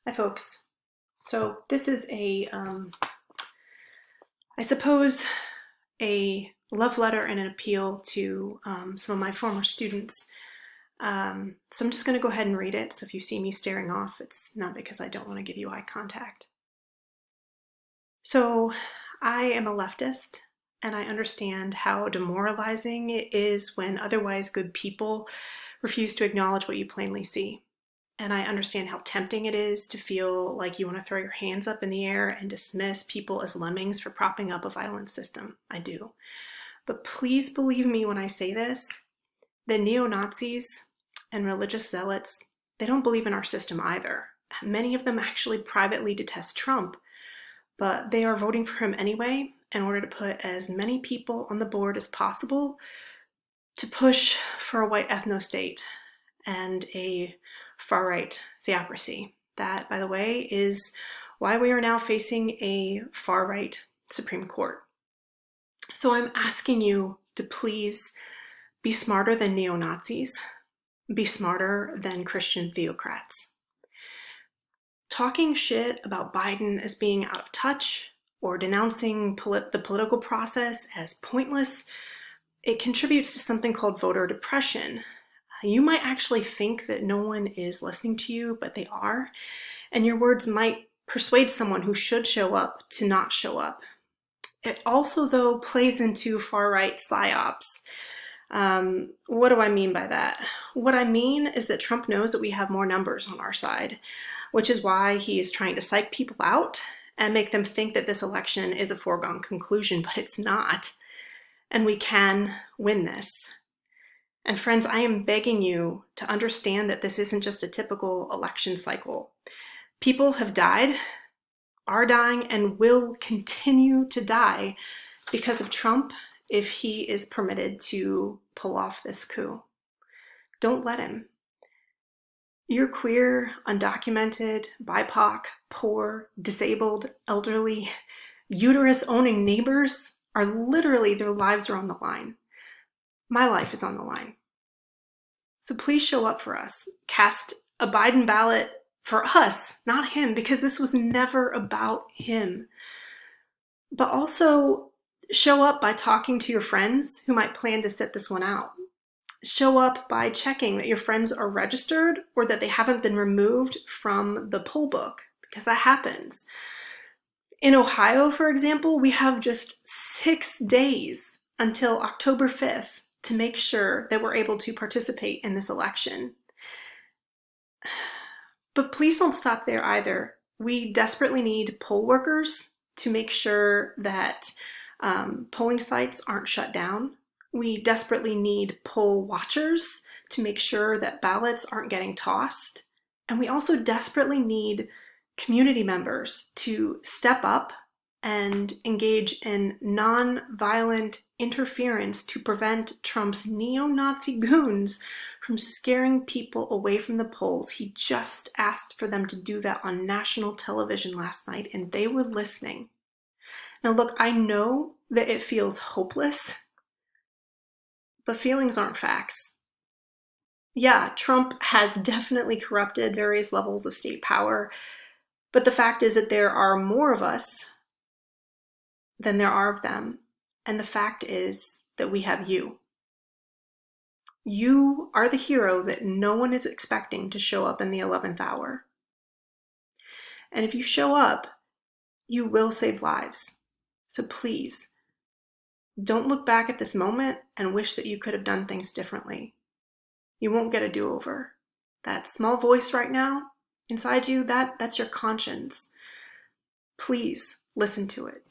Hi folks. So this is I suppose a love letter and an appeal to some of my former students. So I'm just going to go ahead and read it. So if you see me staring off, it's not because I don't want to give you eye contact. So I am a leftist, and I understand how demoralizing it is when otherwise good people refuse to acknowledge what you plainly see. And I understand how tempting it is to feel like you want to throw your hands up in the air and dismiss people as lemmings for propping up a violent system. I do. But please believe me when I say this, the neo-Nazis and religious zealots, they don't believe in our system either. Many of them actually privately detest Trump, but they are voting for him anyway in order to put as many people on the board as possible to push for a white ethno-state and a far-right theocracy. That, by the way, is why we are now facing a far-right Supreme Court. So I'm asking you to please be smarter than neo-Nazis, be smarter than Christian theocrats. Talking shit about Biden as being out of touch or denouncing the political process as pointless, it contributes to something called voter depression. You might actually think that no one is listening to you, but they are, and your words might persuade someone who should show up to not show up. It also, though, plays into far-right psyops. What do I mean by that? What I mean is that Trump knows that we have more numbers on our side, which is why he is trying to psych people out and make them think that this election is a foregone conclusion, but it's not. And we can win this. And friends, I am begging you to understand that this isn't just a typical election cycle. People have died, are dying, and will continue to die because of Trump if he is permitted to pull off this coup. Don't let him. Your queer, undocumented, BIPOC, poor, disabled, elderly, uterus-owning neighbors are literally, their lives are on the line. My life is on the line. So please show up for us. Cast a Biden ballot for us, not him, because this was never about him. But also show up by talking to your friends who might plan to sit this one out. Show up by checking that your friends are registered or that they haven't been removed from the poll book, because that happens. In Ohio, for example, we have just 6 days until October 5th to make sure that we're able to participate in this election. But please don't stop there either. We desperately need poll workers to make sure that polling sites aren't shut down. We desperately need poll watchers to make sure that ballots aren't getting tossed. And we also desperately need community members to step up and engage in non-violent interference to prevent Trump's neo-Nazi goons from scaring people away from the polls. He just asked for them to do that on national television last night, and they were listening. Now look, I know that it feels hopeless, but feelings aren't facts. Yeah, Trump has definitely corrupted various levels of state power, but the fact is that there are more of us than there are of them. And the fact is that we have you. You are the hero that no one is expecting to show up in the 11th hour. And if you show up, you will save lives. So please, don't look back at this moment and wish that you could have done things differently. You won't get a do-over. That small voice right now inside you, that's your conscience. Please listen to it.